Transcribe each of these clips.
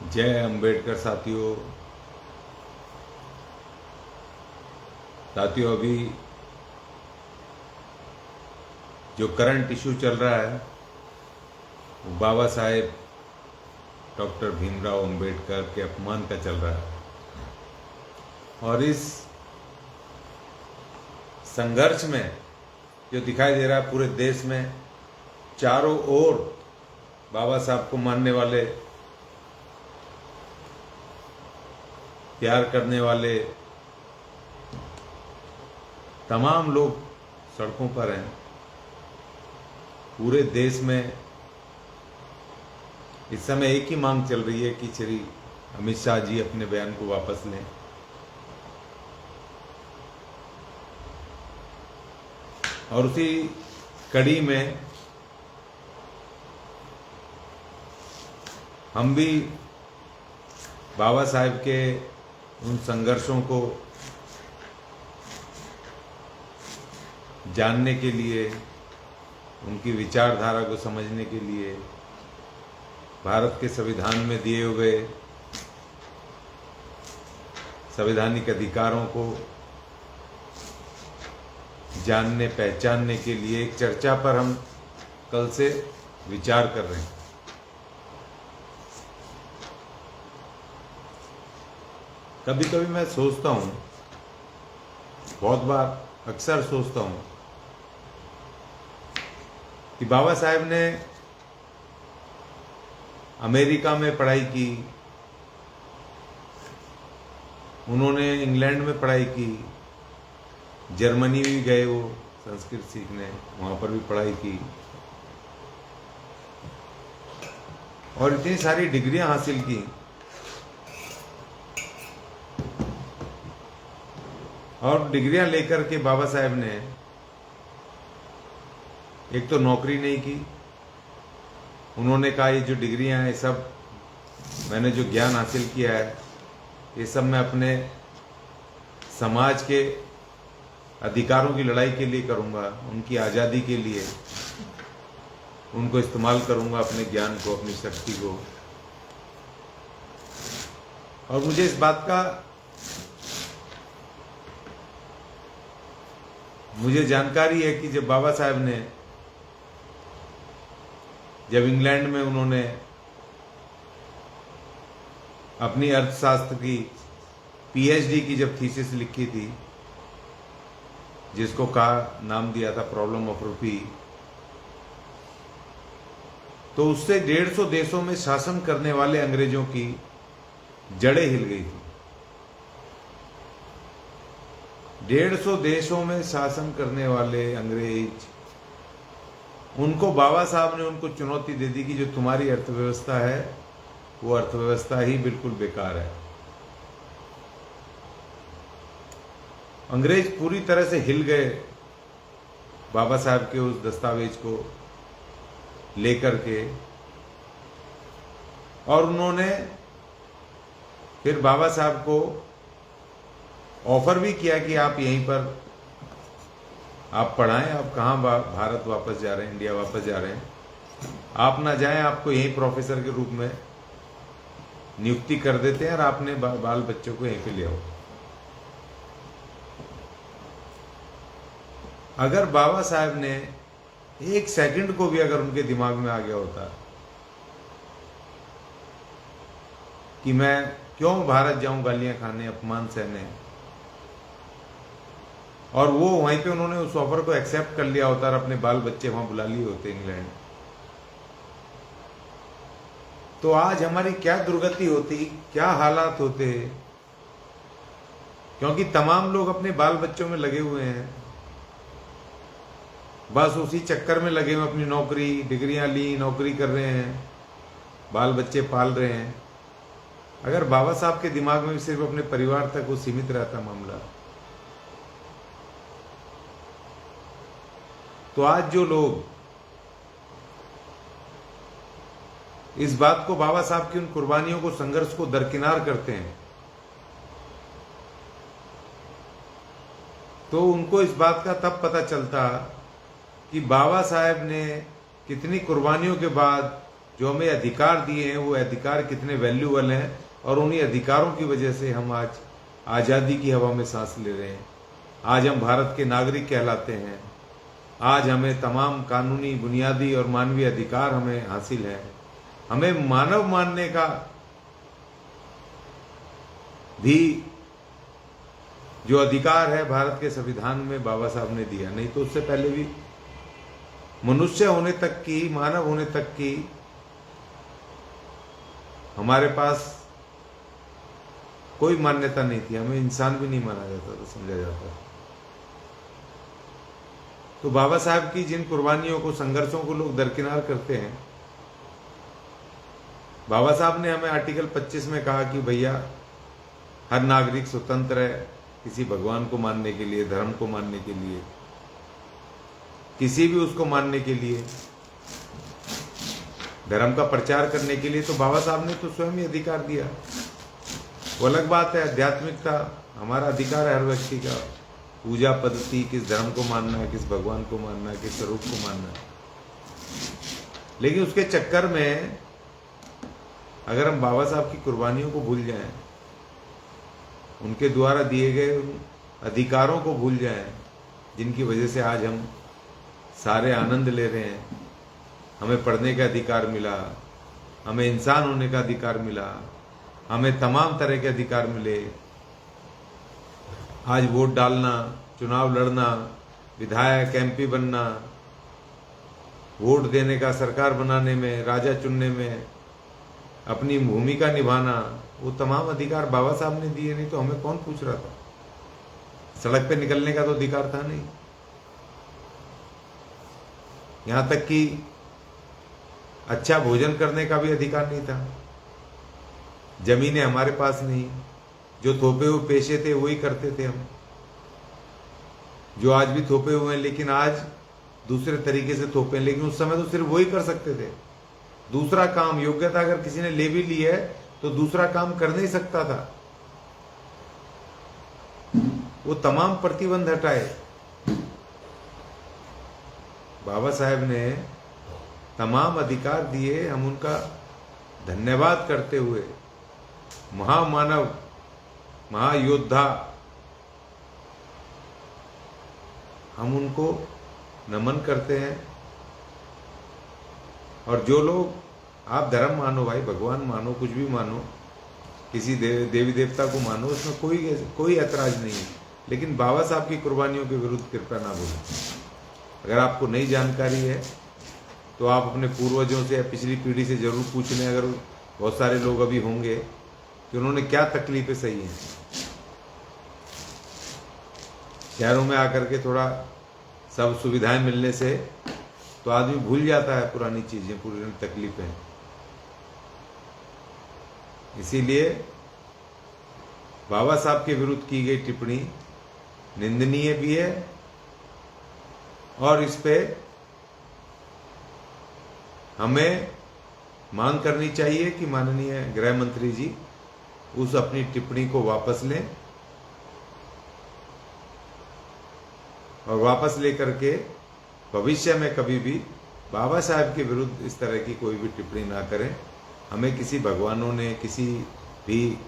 जय अंबेडकर साथियों। अभी जो करंट इशू चल रहा है वो बाबा साहेब डॉक्टर भीमराव अंबेडकर के अपमान का चल रहा है। और इस संघर्ष में जो दिखाई दे रहा है पूरे देश में, चारों ओर बाबा साहब को मानने वाले, प्यार करने वाले तमाम लोग सड़कों पर हैं। पूरे देश में इस समय एक ही मांग चल रही है कि श्री अमित शाह जी अपने बयान को वापस लें। और उसी कड़ी में हम भी बाबा साहेब के उन संघर्षों को जानने के लिए, उनकी विचारधारा को समझने के लिए, भारत के संविधान में दिए हुए संवैधानिक अधिकारों को जानने पहचानने के लिए एक चर्चा पर हम कल से विचार कर रहे हैं। कभी कभी मैं सोचता हूं, बहुत बार अक्सर सोचता हूं कि बाबा साहेब ने अमेरिका में पढ़ाई की, उन्होंने इंग्लैंड में पढ़ाई की, जर्मनी भी गए वो संस्कृत सीखने, वहां पर भी पढ़ाई की और इतनी सारी डिग्रियां हासिल की। और डिग्रियां लेकर के बाबा साहेब ने एक तो नौकरी नहीं की। उन्होंने कहा ये जो डिग्रियां हैं, सब मैंने जो ज्ञान हासिल किया है, ये सब मैं अपने समाज के अधिकारों की लड़ाई के लिए करूंगा, उनकी आज़ादी के लिए उनको इस्तेमाल करूंगा, अपने ज्ञान को, अपनी शक्ति को। और मुझे इस बात का जानकारी है कि जब बाबा साहेब ने, जब इंग्लैंड में उन्होंने अपनी अर्थशास्त्र की पीएचडी की जब थीसिस लिखी थी, जिसको नाम दिया था प्रॉब्लम ऑफ रूपी, तो उससे 150 देशों में शासन करने वाले अंग्रेजों की जड़ें हिल गई थी। 150 देशों में शासन करने वाले अंग्रेज, उनको बाबा साहब ने उनको चुनौती दे दी कि जो तुम्हारी अर्थव्यवस्था है वो अर्थव्यवस्था ही बिल्कुल बेकार है। अंग्रेज पूरी तरह से हिल गए बाबा साहब के उस दस्तावेज को लेकर के। और उन्होंने फिर बाबा साहब को ऑफर भी किया कि आप यहीं पर आप पढ़ाएं, आप कहाँ भारत वापस जा रहे हैं, इंडिया वापस जा रहे हैं, आप ना जाएं, आपको यहीं प्रोफेसर के रूप में नियुक्ति कर देते हैं और आपने बाल बच्चों को यहीं पे ले आओ। अगर बाबा साहब ने एक सेकंड को भी अगर उनके दिमाग में आ गया होता कि मैं क्यों भारत जाऊं गालियां खाने, अपमान सहने, और वो वहीं पे उन्होंने उस ऑफर को एक्सेप्ट कर लिया होता और अपने बाल बच्चे वहां बुला लिए होते इंग्लैंड, तो आज हमारी क्या दुर्गति होती, क्या हालात होते। क्योंकि तमाम लोग अपने बाल बच्चों में लगे हुए हैं, बस उसी चक्कर में लगे हुए, अपनी नौकरी, डिग्रियां ली, नौकरी कर रहे हैं, बाल बच्चे पाल रहे हैं। अगर बाबा साहब के दिमाग में भी सिर्फ अपने परिवार तक वो सीमित रहता मामला, तो आज जो लोग इस बात को, बाबा साहब की उन कुर्बानियों को, संघर्ष को दरकिनार करते हैं, तो उनको इस बात का तब पता चलता कि बाबा साहेब ने कितनी कुर्बानियों के बाद जो हमें अधिकार दिए हैं वो अधिकार कितने वैल्यूएबल हैं, और उन्हीं अधिकारों की वजह से हम आज आज़ादी की हवा में सांस ले रहे हैं। आज हम भारत के नागरिक कहलाते हैं। आज हमें तमाम कानूनी, बुनियादी और मानवीय अधिकार हमें हासिल है। हमें मानव मानने का भी जो अधिकार है भारत के संविधान में बाबा साहब ने दिया। नहीं तो उससे पहले भी मनुष्य होने तक की, मानव होने तक की हमारे पास कोई मान्यता नहीं थी। हमें इंसान भी नहीं माना जाता था, समझा जाता था। तो बाबा साहब की जिन कुर्बानियों को, संघर्षों को लोग दरकिनार करते हैं, बाबा साहब ने हमें आर्टिकल 25 में कहा कि भैया हर नागरिक स्वतंत्र है किसी भगवान को मानने के लिए, धर्म को मानने के लिए, किसी भी उसको मानने के लिए, धर्म का प्रचार करने के लिए। तो बाबा साहब ने तो स्वयं ही अधिकार दिया। वो अलग बात है, आध्यात्मिकता हमारा अधिकार है हर व्यक्ति का। पूजा पद्धति, किस धर्म को मानना है, किस भगवान को मानना है, किस स्वरूप को मानना है। लेकिन उसके चक्कर में अगर हम बाबा साहब की कुर्बानियों को भूल जाएं, उनके द्वारा दिए गए उन अधिकारों को भूल जाएं, जिनकी वजह से आज हम सारे आनंद ले रहे हैं। हमें पढ़ने का अधिकार मिला, हमें इंसान होने का अधिकार मिला, हमें तमाम तरह के अधिकार मिले। आज वोट डालना, चुनाव लड़ना, विधायक, एमपी बनना, वोट देने का, सरकार बनाने में, राजा चुनने में अपनी भूमिका निभाना, वो तमाम अधिकार बाबा साहब ने दिए। नहीं तो हमें कौन पूछ रहा था? सड़क पे निकलने का तो अधिकार था नहीं। यहां तक कि अच्छा भोजन करने का भी अधिकार नहीं था। जमीनें हमारे पास नहीं, जो थोपे हुए पेशे थे वही करते थे हम, जो आज भी थोपे हुए हैं, लेकिन आज दूसरे तरीके से थोपे। लेकिन उस समय तो सिर्फ वही कर सकते थे। दूसरा काम, योग्यता अगर किसी ने ले भी ली है तो दूसरा काम कर नहीं सकता था। वो तमाम प्रतिबंध हटाए बाबा साहेब ने, तमाम अधिकार दिए। हम उनका धन्यवाद करते हुए, महामानव, महायोद्धा, हम उनको नमन करते हैं। और जो लोग, आप धर्म मानो भाई, भगवान मानो, कुछ भी मानो, किसी देवी देवता को मानो, उसमें कोई ऐतराज नहीं है। लेकिन बाबा साहब की कुर्बानियों के विरुद्ध कृपया ना बोलें। अगर आपको नई जानकारी है तो आप अपने पूर्वजों से या पिछली पीढ़ी से जरूर पूछ लें। अगर बहुत सारे लोग अभी होंगे कि उन्होंने क्या तकलीफें सही हैं। शहरों में आकर के थोड़ा सब सुविधाएं मिलने से तो आदमी भूल जाता है पुरानी चीजें, पुरानी तकलीफें। इसीलिए बाबा साहब के विरुद्ध की गई टिप्पणी निंदनीय भी है, और इस पे हमें मांग करनी चाहिए कि माननीय गृह मंत्री जी उस अपनी टिप्पणी को वापस लें, और वापस लेकर के भविष्य में कभी भी बाबा साहब के विरुद्ध इस तरह की कोई भी टिप्पणी ना करें। हमें किसी भगवानों ने, किसी भी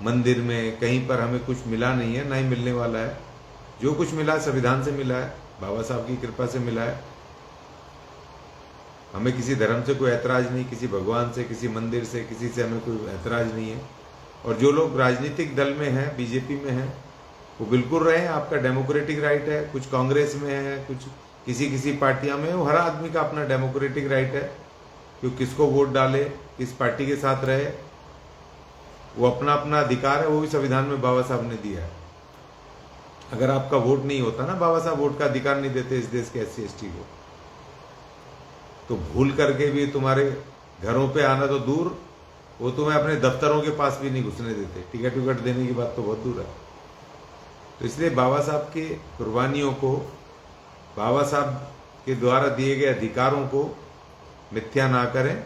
मंदिर में, कहीं पर हमें कुछ मिला नहीं है, ना ही मिलने वाला है। जो कुछ मिला संविधान से मिला है, बाबा साहब की कृपा से मिला है। हमें किसी धर्म से कोई ऐतराज नहीं, किसी भगवान से, किसी मंदिर से, किसी से हमें कोई ऐतराज नहीं है। और जो लोग राजनीतिक दल में हैं, बीजेपी में हैं, वो बिल्कुल रहें, आपका डेमोक्रेटिक राइट है। कुछ कांग्रेस में है, कुछ किसी पार्टियां में, वो हर आदमी का अपना डेमोक्रेटिक राइट है कि किसको वोट डाले, किस पार्टी के साथ रहे, वो अपना अपना अधिकार है। वो भी संविधान में बाबा साहब ने दिया है। अगर आपका वोट नहीं होता ना, बाबा साहब वोट का अधिकार नहीं देते इस देश के SC/ST को, तो भूल करके भी तुम्हारे घरों पे आना तो दूर, वो तुम्हें अपने दफ्तरों के पास भी नहीं घुसने देते। टिकट विकट देने की बात तो बहुत दूर है। तो इसलिए बाबा साहब के कुर्बानियों को, बाबा साहब के द्वारा दिए गए अधिकारों को मिथ्या ना करें।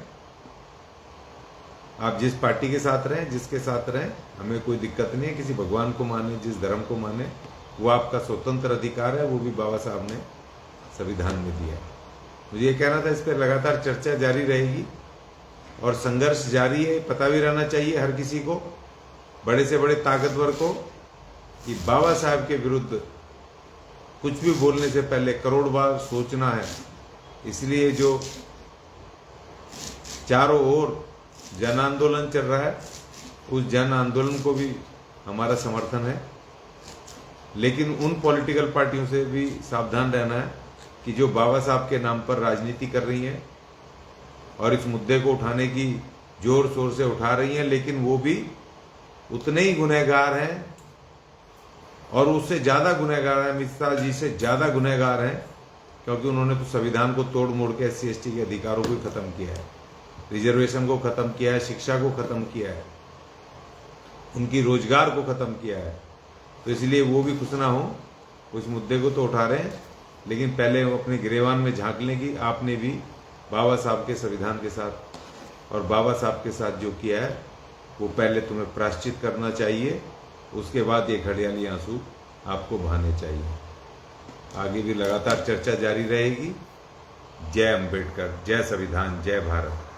आप जिस पार्टी के साथ रहें, जिसके साथ रहें, हमें कोई दिक्कत नहीं है। किसी भगवान को माने, जिस धर्म को माने, वो आपका स्वतंत्र अधिकार है। वो भी बाबा साहब ने संविधान में दिया है। मुझे ये कहना था, इस पर लगातार चर्चा जारी रहेगी। और संघर्ष जारी है। पता भी रहना चाहिए हर किसी को, बड़े से बड़े ताकतवर को, कि बाबा साहब के विरुद्ध कुछ भी बोलने से पहले करोड़ बार सोचना है। इसलिए जो चारों ओर जन आंदोलन चल रहा है, उस जन आंदोलन को भी हमारा समर्थन है। लेकिन उन पॉलिटिकल पार्टियों से भी सावधान रहना है कि जो बाबा साहब के नाम पर राजनीति कर रही हैं और इस मुद्दे को उठाने की जोर शोर से उठा रही हैं, लेकिन वो भी उतने ही गुनहगार हैं और उससे ज़्यादा गुनहगार हैं, अमित शाह जी से ज़्यादा गुनहगार हैं, क्योंकि उन्होंने तो संविधान को तोड़ मोड़ के SC/ST के अधिकारों को ख़त्म किया है, रिजर्वेशन को ख़त्म किया है, शिक्षा को ख़त्म किया है, उनकी रोजगार को ख़त्म किया है। तो इसलिए वो भी खुश ना हो, उस मुद्दे को तो उठा रहे हैं, लेकिन पहले वो अपने गिरेबान में झांक लें कि आपने भी बाबा साहब के संविधान के साथ और बाबा साहब के साथ जो किया है वो पहले तुम्हें प्रायश्चित करना चाहिए, उसके बाद ये घड़ियाली आंसू आपको बहाने चाहिए। आगे भी लगातार चर्चा जारी रहेगी। जय अम्बेडकर, जय संविधान, जय भारत।